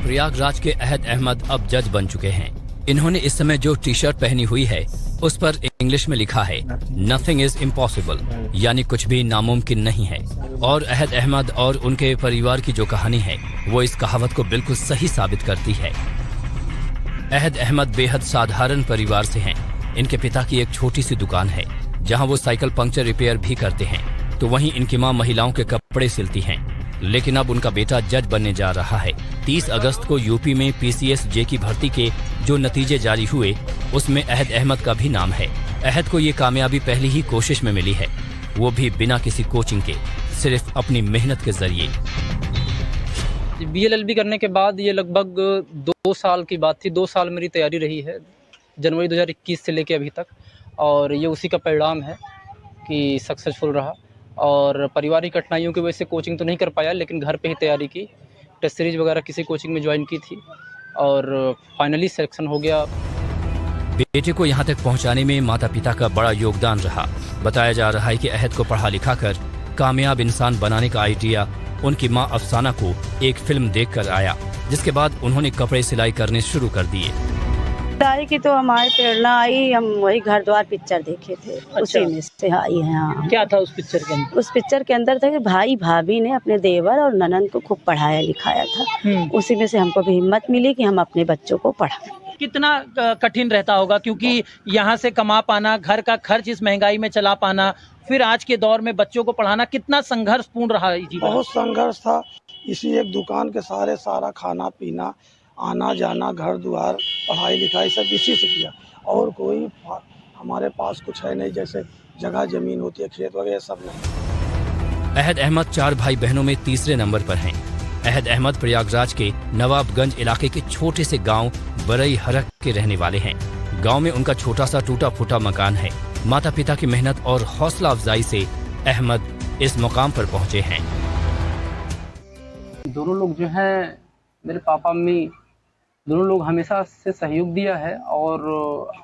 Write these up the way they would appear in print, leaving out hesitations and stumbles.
प्रयागराज के अहद अहमद अब जज बन चुके हैं। इन्होंने इस समय जो टी शर्ट पहनी हुई है उस पर इंग्लिश में लिखा है नथिंग इज इम्पॉसिबल, यानी कुछ भी नामुमकिन नहीं है। और अहद अहमद और उनके परिवार की जो कहानी है वो इस कहावत को बिल्कुल सही साबित करती है। अहद अहमद बेहद साधारण परिवार से हैं। इनके पिता की एक छोटी सी दुकान है जहां वो साइकिल पंक्चर रिपेयर भी करते हैं, तो वहीं इनकी मां महिलाओं के कपड़े सिलती हैं। लेकिन अब उनका बेटा जज बनने जा रहा है। 30 अगस्त को यूपी में PCSJ की भर्ती के जो नतीजे जारी हुए उसमें अहद अहमद का भी नाम है। अहद को ये कामयाबी पहली ही कोशिश में मिली है, वो भी बिना किसी कोचिंग के, सिर्फ अपनी मेहनत के जरिए। BLLB करने के बाद ये लगभग 2 साल की बात थी। 2 साल मेरी तैयारी रही है, जनवरी 2021 से लेके अभी तक, और ये उसी का परिणाम है कि सक्सेसफुल रहा। और पारिवारिक कठिनाइयों की वजह से कोचिंग तो नहीं कर पाया, लेकिन घर पे ही तैयारी की। टेस्ट सीरीज वगैरह किसी कोचिंग में ज्वाइन की थी और फाइनली सिलेक्शन हो गया। बेटे को यहाँ तक पहुँचाने में माता पिता का बड़ा योगदान रहा। बताया जा रहा है कि अहद को पढ़ा लिखा कर कामयाब इंसान बनाने का आइडिया उनकी माँ अफसाना को एक फिल्म देखकर आया, जिसके बाद उन्होंने कपड़े सिलाई करने शुरू कर दिए। सिलाई की तो हमारी प्रेरणा आई, हम वही घर द्वार पिक्चर देखे थे। अच्छा। उसी में से आई है। हाँ। क्या था उस पिक्चर के अंदर? उस पिक्चर के अंदर था कि भाई भाभी ने अपने देवर और ननंद को खूब पढ़ाया लिखाया था। उसी में से हमको भी हिम्मत मिली कि हम अपने बच्चों को पढ़ाएं। कितना कठिन रहता होगा, क्योंकि यहाँ से कमा पाना, घर का खर्च इस महंगाई में चला पाना, फिर आज के दौर में बच्चों को पढ़ाना कितना संघर्षपूर्ण रहा है जीवन? बहुत संघर्ष था। इसी एक दुकान के सहारे सारा खाना पीना, आना जाना, घर द्वार, पढ़ाई लिखाई सब इसी से किया। और कोई हमारे पास कुछ है नहीं, जैसे जगह जमीन होती है, खेत वगैरह सब नहीं। अहद अहमद 4 भाई बहनों में तीसरे नंबर पर हैं। अहद अहमद प्रयागराज के नवाबगंज इलाके के छोटे से गांव बरई हरक के रहने वाले हैं। गांव में उनका छोटा सा टूटा फूटा मकान है। माता पिता की मेहनत और हौसला अफजाई से अहमद इस मुकाम पर पहुंचे हैं। दोनों लोग जो है, मेरे पापा मम्मी दोनों लोग हमेशा से सहयोग दिया है। और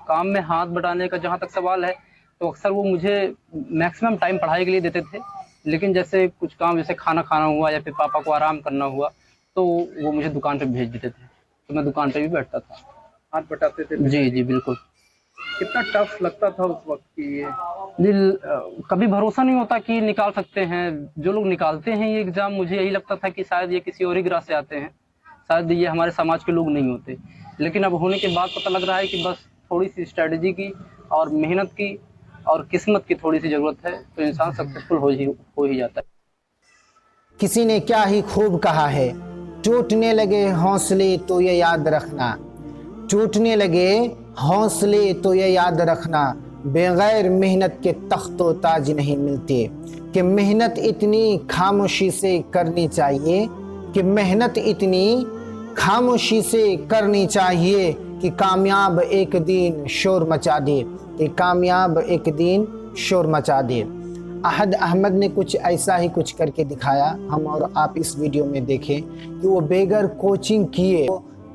काम में हाथ बटाने का जहाँ तक सवाल है तो अक्सर वो मुझे मैक्सिमम टाइम पढ़ाई के लिए देते थे, लेकिन जैसे कुछ काम, जैसे खाना खाना हुआ या फिर पापा को आराम करना हुआ, तो वो मुझे दुकान पे भेज देते थे, तो मैं दुकान पे भी बैठता था। हाथ बटाते थे? जी जी बिल्कुल। कितना टफ लगता था उस वक्त की ये? दिल कभी भरोसा नहीं होता कि निकाल सकते हैं। जो लोग निकालते हैं ये एग्ज़ाम, मुझे यही लगता था कि शायद ये किसी और ही ग्रह से आते हैं, शायद ये हमारे समाज के लोग नहीं होते। लेकिन अब होने के बाद पता लग रहा है कि बस थोड़ी सी स्ट्रेटजी की और मेहनत की और किस्मत की थोड़ी सी ज़रूरत है तो इंसान सक्सेसफुल हो ही जाता है। किसी ने क्या ही खूब कहा है, टूटने लगे हौसले तो ये याद रखना, टूटने लगे हौसले तो ये याद रखना, बगैर मेहनत के तख्तो ताज नहीं मिलते। कि मेहनत इतनी खामोशी से करनी चाहिए, कि मेहनत इतनी खामोशी से करनी चाहिए कि कामयाब एक दिन शोर मचा दे, कि कामयाब एक दिन शोर मचा दे। अहद अहमद ने कुछ ऐसा ही कुछ करके दिखाया। हम और आप इस वीडियो में देखें कि वो बेगर कोचिंग किए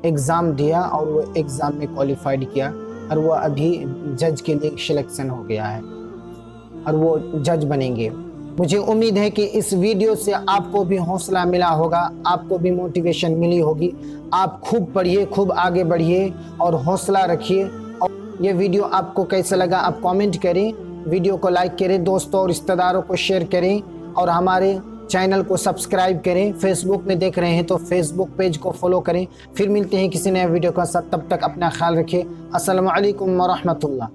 एग्ज़ाम दिया और वो एग्ज़ाम में क्वालिफाइड किया और वो अभी जज के लिए सिलेक्शन हो गया है और वो जज बनेंगे। मुझे उम्मीद है कि इस वीडियो से आपको भी हौसला मिला होगा, आपको भी मोटिवेशन मिली होगी। आप खूब पढ़िए, खूब आगे बढ़िए और हौसला रखिए। और ये वीडियो आपको कैसा लगा आप कमेंट करें, वीडियो को लाइक करें, दोस्तों और रिश्तेदारों को शेयर करें और हमारे चैनल को सब्सक्राइब करें। फेसबुक में देख रहे हैं तो फेसबुक पेज को फॉलो करें। फिर मिलते हैं किसी नए वीडियो के साथ, तब तक अपना ख्याल रखिए। अस्सलामु अलैकुम व रहमतुल्लाह।